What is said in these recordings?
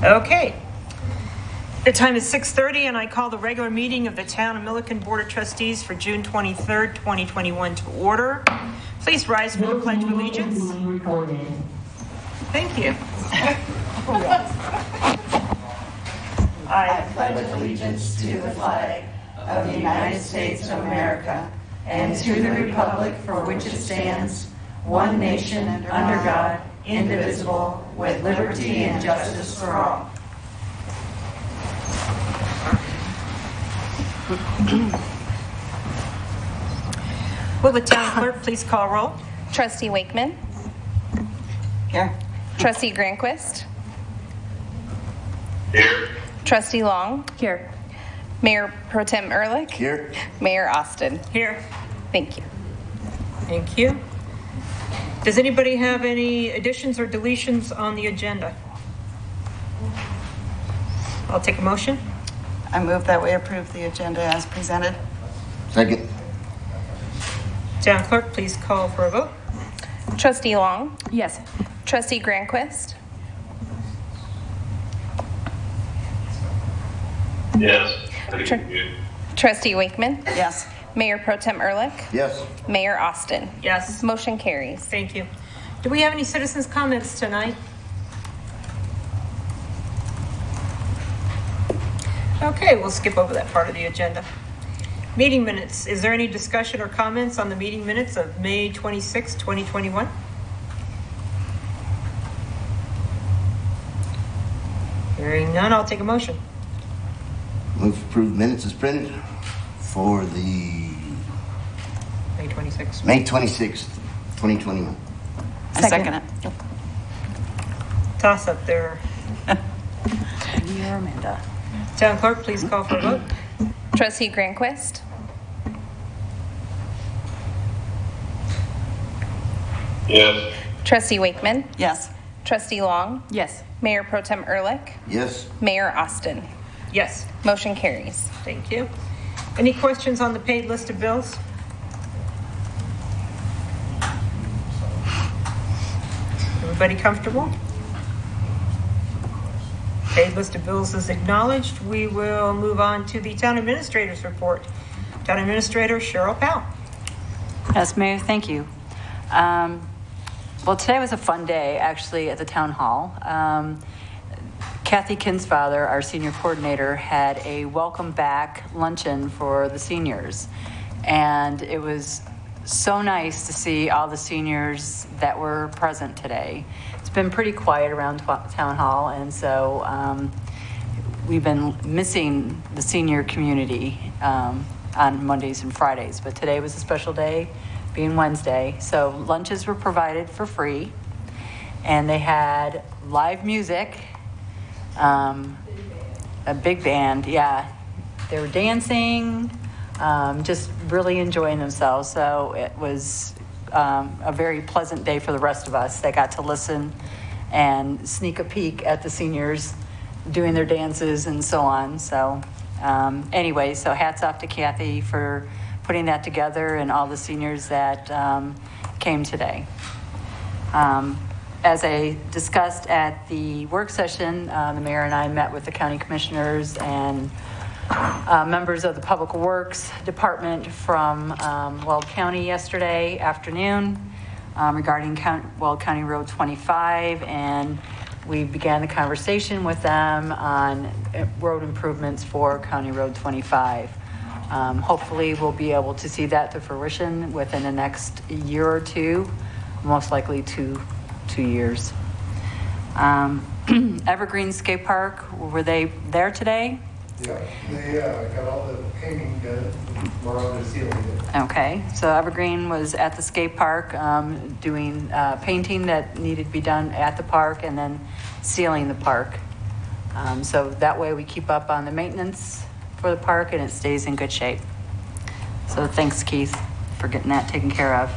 Okay. The time is 6:30 and I call the regular meeting of the Town of Milliken Board of Trustees for June 23rd, 2021 to order. Please rise for the Pledge of Allegiance. Thank you. I pledge allegiance to the flag of the United States of America and to the republic for which it stands, one nation under God, indivisible, with liberty and justice for all. Will the town clerk please call roll? Trustee Wakeman. Here. Trustee Granquist. Here. Trustee Long. Here. Mayor Pro Tem Ehrlich. Here. Mayor Austin. Here. Thank you. Thank you. Does anybody have any additions or deletions on the agenda? I'll take a motion. I move that we approve the agenda as presented. Second. Town clerk, please call for a vote. Trustee Long. Yes. Trustee Granquist. Yes. Trustee Wakeman. Yes. Mayor Pro Tem Ehrlich. Yes. Mayor Austin. Yes. Motion carries. Thank you. Do we have any citizens' comments tonight? Okay, we'll skip over that part of the agenda. Meeting minutes. Is there any discussion or comments on the meeting minutes of May 26, 2021? Hearing none, I'll take a motion. Move to approve minutes as printed for the May 26. May 26th, 2021. I second it. Toss up there. You're Amanda. Town clerk, please call for a vote. Trustee Granquist. Yes. Trustee Wakeman. Yes. Trustee Long. Yes. Mayor Pro Tem Ehrlich. Yes. Mayor Austin. Yes. Motion carries. Thank you. Any questions on the paid list of bills? Everybody comfortable? Paid list of bills is acknowledged. We will move on to the town administrator's report. Town Administrator Cheryl Powell. Yes, Mayor, thank you. Well, today was a fun day, actually, at the town hall. Kathy Kinsfather, our senior coordinator, had a welcome back luncheon for the seniors. And it was so nice to see all the seniors that were present today. It's been pretty quiet around town hall, and so we've been missing the senior community on Mondays and Fridays. But today was a special day, being Wednesday. So lunches were provided for free, and they had live music. A big band, yeah. They were dancing, just really enjoying themselves. So it was a very pleasant day for the rest of us that got to listen and sneak a peek at the seniors doing their dances and so on. So anyway, so hats off to Kathy for putting that together and all the seniors that came today. As I discussed at the work session, the mayor and I met with the county commissioners and members of the Public Works Department from Weld County yesterday afternoon regarding Weld County Road 25, and we began the conversation with them on road improvements for County Road 25. Hopefully we'll be able to see that to fruition within the next year or two, most likely two years. Evergreen Skate Park, were they there today? Yeah, they got all the painting done. We're on the ceiling. Okay, so Evergreen was at the skate park doing painting that needed to be done at the park and then sealing the park. So that way we keep up on the maintenance for the park and it stays in good shape. So thanks, Keith, for getting that taken care of.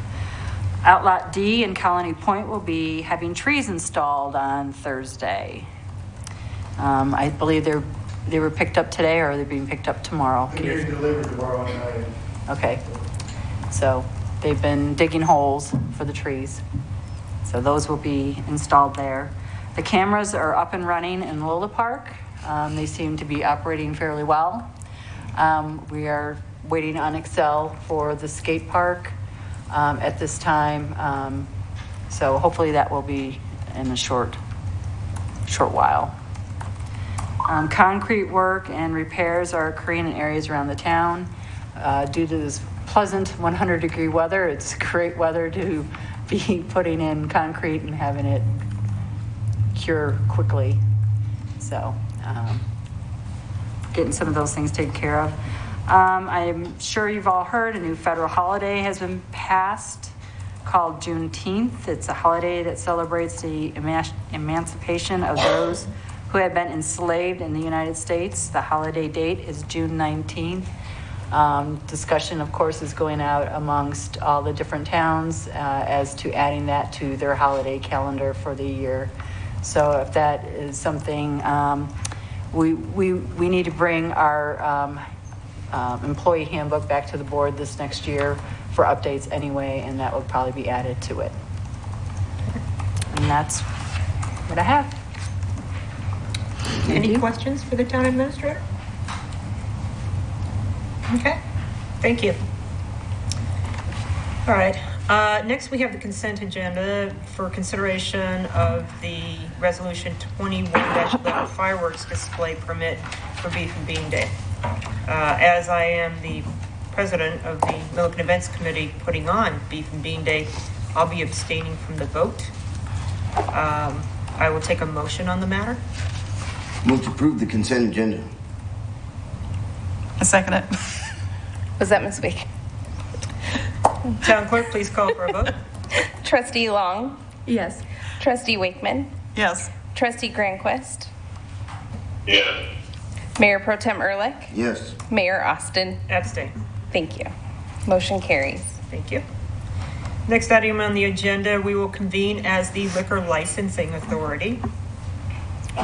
Outlot D in Colony Point will be having trees installed on Thursday. I believe they were picked up today, or they're being picked up tomorrow. They're getting delivered tomorrow night. Okay, so they've been digging holes for the trees. So those will be installed there. The cameras are up and running in Lola Park. They seem to be operating fairly well. We are waiting on Excel for the skate park at this time. So hopefully that will be in a short while. Concrete work and repairs are occurring in areas around the town. Due to this pleasant 100-degree weather, it's great weather to be putting in concrete and having it cure quickly. So getting some of those things taken care of. I'm sure you've all heard a new federal holiday has been passed called Juneteenth. It's a holiday that celebrates the emancipation of those who have been enslaved in the United States. The holiday date is June 19th. Discussion, of course, is going out amongst all the different towns as to adding that to their holiday calendar for the year. So if that is something, we need to bring our employee handbook back to the board this next year for updates anyway, and that will probably be added to it. And that's what I have. Any questions for the town administrator? Okay, thank you. All right, next we have the consent agenda for consideration of the resolution 21-11 fireworks display permit for Beef and Bean Day. As I am the president of the Milliken Events Committee putting on Beef and Bean Day, I'll be abstaining from the vote. I will take a motion on the matter. Move to approve the consent agenda. I second it. Was that Ms. Week? Town clerk, please call for a vote. Trustee Long? Yes. Trustee Wakeman? Yes. Trustee Granquist? Yes. Mayor Pro Tem Ehrlich? Yes. Mayor Austin? Abstain. Thank you. Motion carries. Thank you. Next item on the agenda, we will convene as the Liquor Licensing Authority.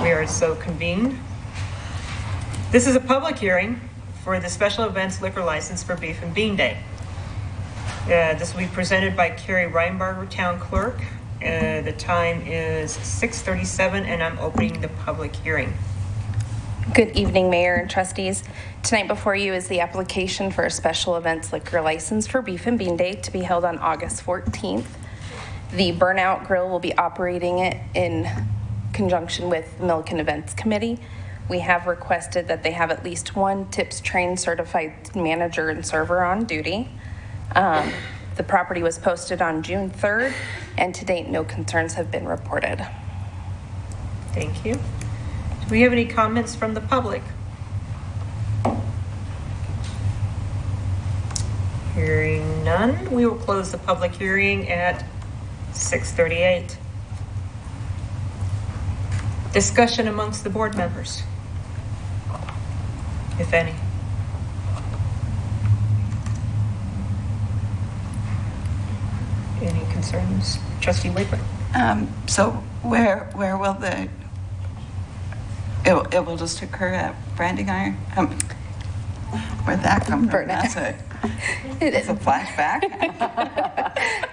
We are so convened. This is a public hearing for the special events liquor license for Beef and Bean Day. This will be presented by Carrie Reinbarger, Town Clerk. The time is 6:37, and I'm opening the public hearing. Good evening, Mayor and trustees. Tonight before you is the application for a special events liquor license for Beef and Bean Day to be held on August 14th. The Burnout Grill will be operating it in conjunction with the Milliken Events Committee. We have requested that they have at least one TIPS trained certified manager and server on duty. The property was posted on June 3rd, and to date, no concerns have been reported. Thank you. Do we have any comments from the public? Hearing none, we will close the public hearing at 6:38. Discussion amongst the board members, if any. Any concerns? Trustee Wakeman? So where will it will just occur at Branding Iron? Where'd that come from? Burnout. It's a flashback.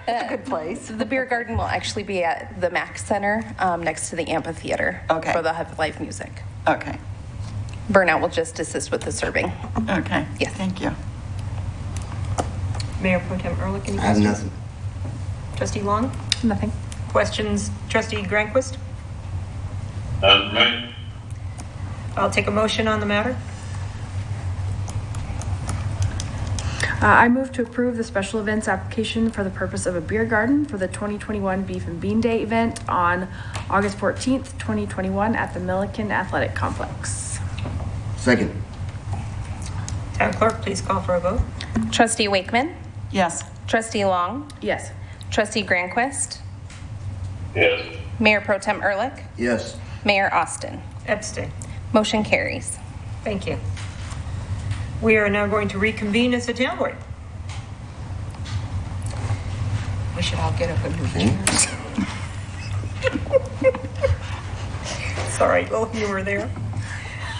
It's a good place. The beer garden will actually be at the Mac Center next to the amphitheater. Okay. For the live music. Okay. Burnout will just assist with the serving. Okay. Yes. Thank you. Mayor Pro Tem Ehrlich, any I have questions? nothing. Trustee Long? Nothing. Questions? Trustee Granquist? Right. I'll take a motion on the matter. I move to approve the special events application for the purpose of a beer garden for the 2021 Beef and Bean Day event on August 14th, 2021 at the Milliken Athletic Complex. Second. Town clerk, please call for a vote. Trustee Wakeman? Yes. Trustee Long? Yes. Trustee Granquist? Yes. Mayor Pro Tem Ehrlich? Yes. Mayor Austin? Abstain. Motion carries. Thank you. We are now going to reconvene as the town board. We should all get up and move chairs. Sorry, little humor there.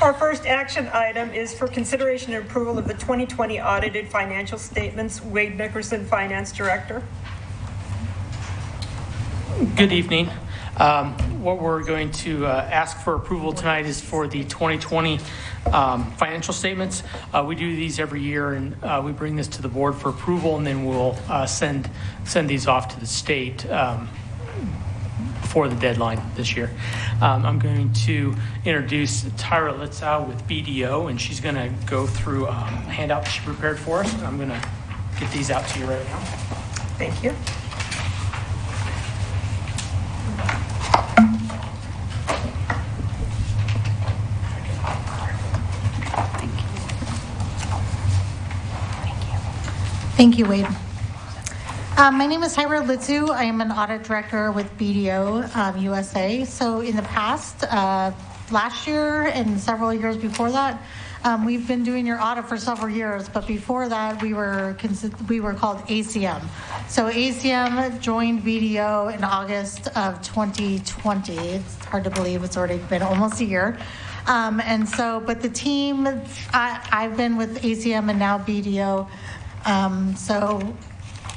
Our first action item is for consideration and approval of the 2020 audited financial statements. Wade Nickerson, Finance Director. Good evening. What we're going to ask for approval tonight is for the 2020 financial statements. We do these every year, and we bring this to the board for approval, and then we'll send these off to the state before the deadline this year. I'm going to introduce Tyra Litzow with BDO, and she's going to go through a handout that she prepared for us. I'm going to get these out to you right now. Thank you. Thank you, Wade. My name is Tyra Litzu. I am an audit director with BDO USA. So in the past, last year and several years before that, we've been doing your audit for several years, but before that we were called ACM. So ACM joined BDO in August of 2020. It's hard to believe it's already been almost a year. But the team, I've been with ACM and now BDO. So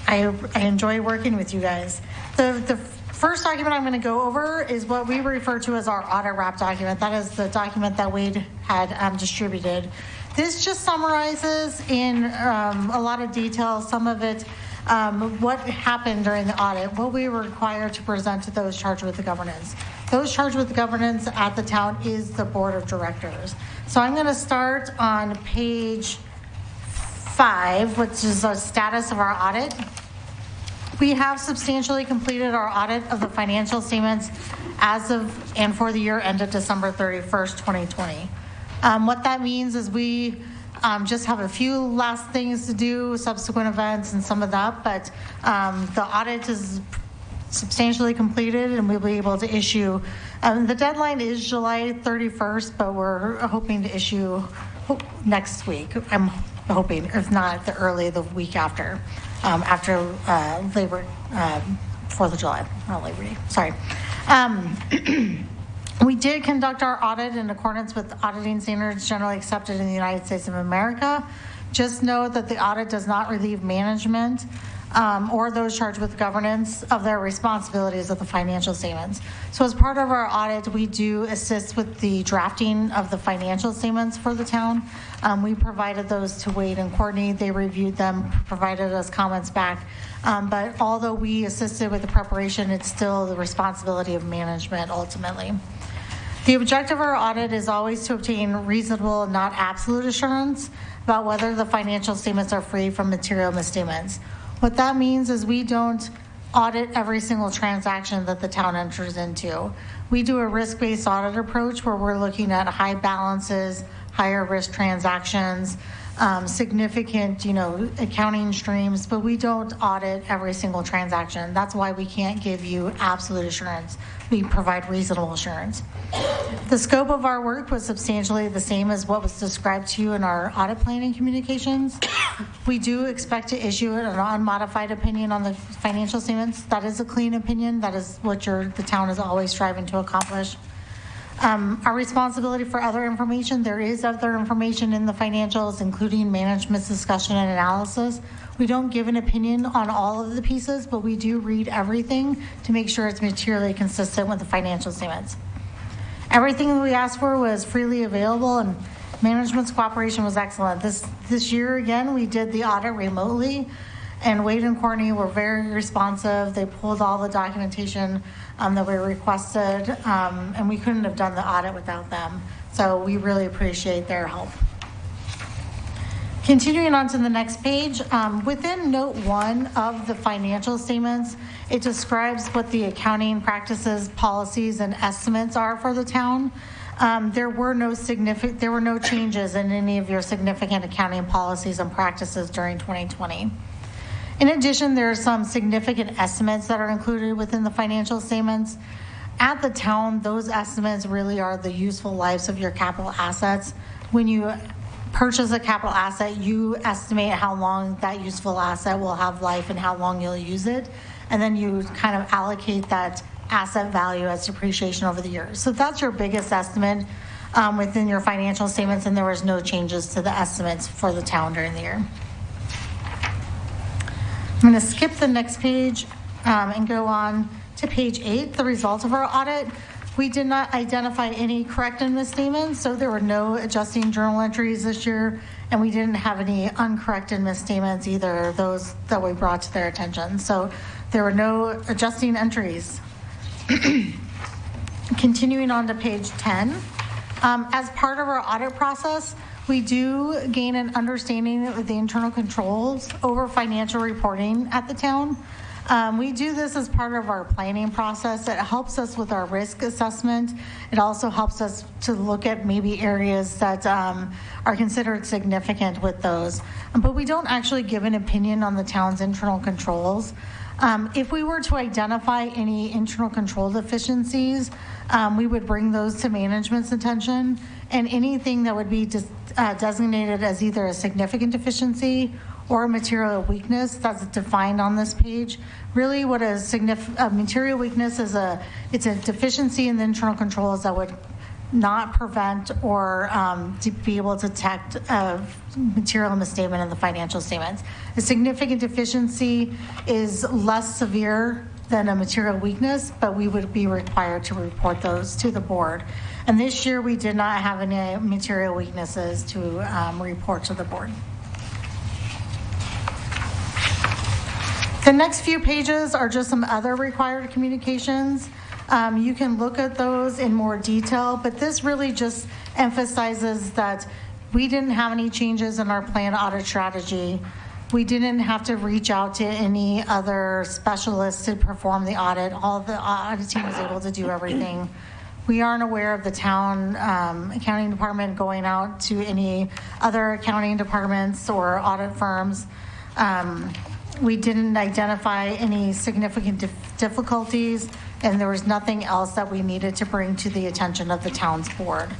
I enjoy working with you guys. The first document I'm going to go over is what we refer to as our audit wrap document. That is the document that Wade had distributed. This just summarizes in a lot of detail some of it, what happened during the audit, what we were required to present to those charged with the governance. Those charged with the governance at the town is the board of directors. So I'm going to start on page 5, which is the status of our audit. We have substantially completed our audit of the financial statements as of and for the year ended December 31st, 2020. What that means is we just have a few last things to do, subsequent events and some of that, but the audit is substantially completed and we'll be able to issue. The deadline is July 31st, but we're hoping to issue next week. I'm hoping, if not the week after Labor, 4th of July, not Labor Day, sorry. We did conduct our audit in accordance with auditing standards generally accepted in the United States of America. Just note that the audit does not relieve management or those charged with governance of their responsibilities of the financial statements. So as part of our audit, we do assist with the drafting of the financial statements for the town. We provided those to Wade and Courtney. They reviewed them, provided us comments back. But although we assisted with the preparation, it's still the responsibility of management ultimately. The objective of our audit is always to obtain reasonable, not absolute assurance about whether the financial statements are free from material misstatements. What that means is we don't audit every single transaction that the town enters into. We do a risk-based audit approach where we're looking at high balances, higher risk transactions, significant, accounting streams, but we don't audit every single transaction. That's why we can't give you absolute assurance. We provide reasonable assurance. The scope of our work was substantially the same as what was described to you in our audit planning communications. We do expect to issue an unmodified opinion on the financial statements. That is a clean opinion. That is what the town is always striving to accomplish. Our responsibility for other information, there is other information in the financials, including management's discussion and analysis. We don't give an opinion on all of the pieces, but we do read everything to make sure it's materially consistent with the financial statements. Everything that we asked for was freely available and management's cooperation was excellent. This year, again, we did the audit remotely and Wade and Courtney were very responsive. They pulled all the documentation that we requested, and we couldn't have done the audit without them. So we really appreciate their help. Continuing on to the next page, within note 1 of the financial statements, it describes what the accounting practices, policies, and estimates are for the town. There were no changes in any of your significant accounting policies and practices during 2020. In addition, there are some significant estimates that are included within the financial statements. At the town, those estimates really are the useful lives of your capital assets. When you purchase a capital asset, you estimate how long that useful asset will have life and how long you'll use it. And then you kind of allocate that asset value as depreciation over the years. So that's your biggest estimate within your financial statements, and there was no changes to the estimates for the town during the year. I'm going to skip the next page and go on to page 8, the results of our audit, we did not identify any correct and misstatements, so there were no adjusting journal entries this year, and we didn't have any uncorrected misstatements either, those that we brought to their attention. So there were no adjusting entries. Continuing on to page 10, as part of our audit process, we do gain an understanding of the internal controls over financial reporting at the town. We do this as part of our planning process. It helps us with our risk assessment. It also helps us to look at maybe areas that are considered significant with those. But we don't actually give an opinion on the town's internal controls. If we were to identify any internal control deficiencies, we would bring those to management's attention, and anything that would be designated as either a significant deficiency or a material weakness that's defined on this page. Really what a material weakness is, it's a deficiency in the internal controls that would not prevent or to be able to detect a material misstatement in the financial statements. A significant deficiency is less severe than a material weakness, but we would be required to report those to the board. And this year we did not have any material weaknesses to report to the board. The next few pages are just some other required communications. You can look at those in more detail, but this really just emphasizes that we didn't have any changes in our planned audit strategy. We didn't have to reach out to any other specialists to perform the audit. All the audit team was able to do everything. We aren't aware of the town accounting department going out to any other accounting departments or audit firms. We didn't identify any significant difficulties, and there was nothing else that we needed to bring to the attention of the town's board.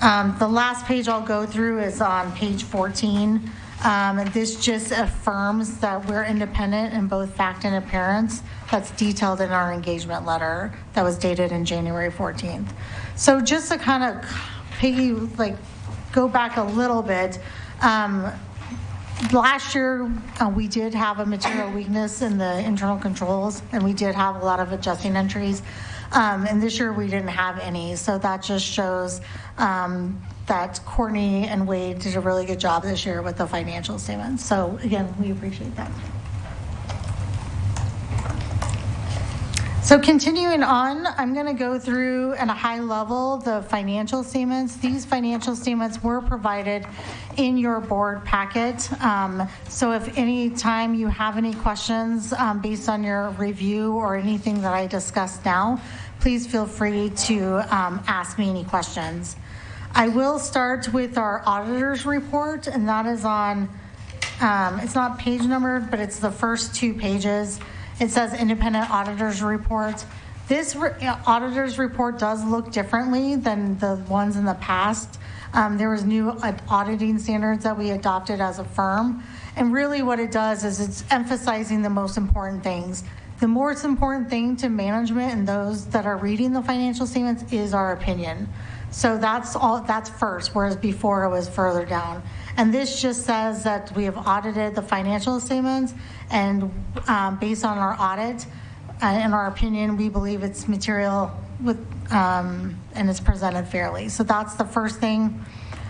The last page I'll go through is on page 14. And this just affirms that we're independent in both fact and appearance. That's detailed in our engagement letter that was dated in January 14th. So just to kind of go back a little bit, last year we did have a material weakness in the internal controls, and we did have a lot of adjusting entries. And this year we didn't have any. So that just shows that Courtney and Wade did a really good job this year with the financial statements. So again, we appreciate that. So continuing on, I'm going to go through at a high level the financial statements. These financial statements were provided in your board packet. So if any time you have any questions based on your review or anything that I discussed now, please feel free to ask me any questions. I will start with our auditor's report, and that is on, it's not page numbered, but it's the first 2 pages. It says independent auditor's report. This auditor's report does look differently than the ones in the past. There was new auditing standards that we adopted as a firm. And really what it does is it's emphasizing the most important things. The most important thing to management and those that are reading the financial statements is our opinion. So that's first, whereas before it was further down. And this just says that we have audited the financial statements, and based on our audit and our opinion, we believe it's material with and it's presented fairly. So that's the first thing.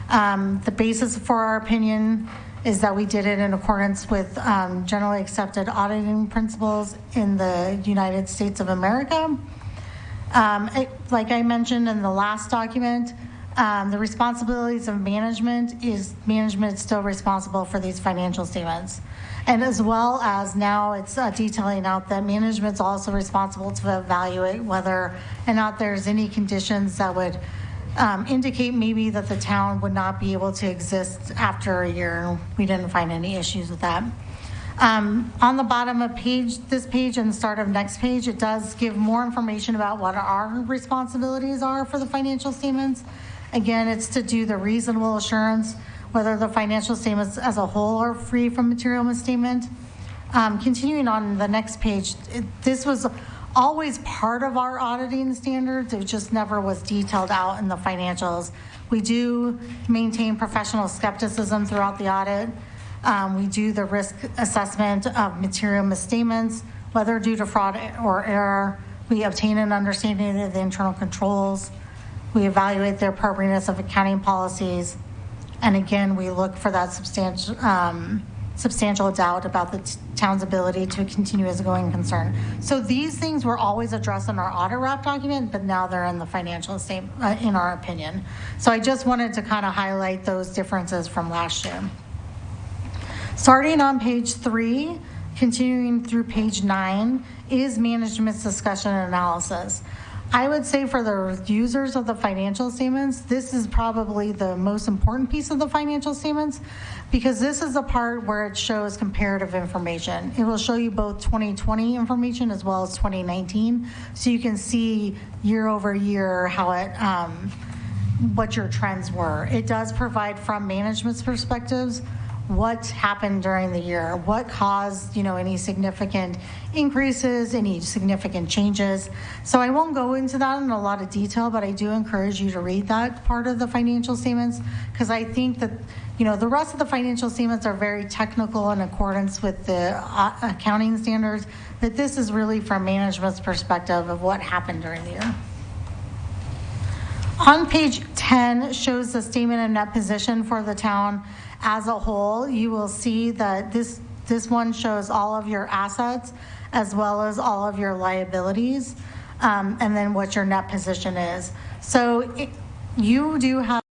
The basis for our opinion is that we did it in accordance with generally accepted auditing principles in the United States of America. Like I mentioned in the last document, the responsibilities of management is still responsible for these financial statements. And as well as now it's detailing out that management's also responsible to evaluate whether or not there's any conditions that would indicate maybe that the town would not be able to exist after a year. We didn't find any issues with that. On the bottom of this page and the start of next page, it does give more information about what our responsibilities are for the financial statements. Again, it's to do the reasonable assurance whether the financial statements as a whole are free from material misstatement. Continuing on the next page, this was always part of our auditing standards. It just never was detailed out in the financials. We do maintain professional skepticism throughout the audit. We do the risk assessment of material misstatements. whether due to fraud or error. We obtain an understanding of the internal controls. We evaluate the appropriateness of accounting policies. And again, we look for that substantial doubt about the town's ability to continue as a going concern. So these things were always addressed in our audit wrap document, but now they're in the financial statement, in our opinion. So I just wanted to kind of highlight those differences from last year. Starting on page 3, continuing through page 9, is management's discussion and analysis. I would say for the users of the financial statements, this is probably the most important piece of the financial statements, because this is the part where it shows comparative information. It will show you both 2020 information as well as 2019, so you can see year over year how it, what your trends were. It does provide, from management's perspectives, what happened during the year, what caused, any significant increases, any significant changes. So I won't go into that in a lot of detail, but I do encourage you to read that part of the financial statements, because I think that, the rest of the financial statements are very technical in accordance with the accounting standards, but this is really from management's perspective of what happened during the year. On page 10 shows the statement of net position for the town as a whole. You will see that this one shows all of your assets as well as all of your liabilities, and then what your net position is. So you do have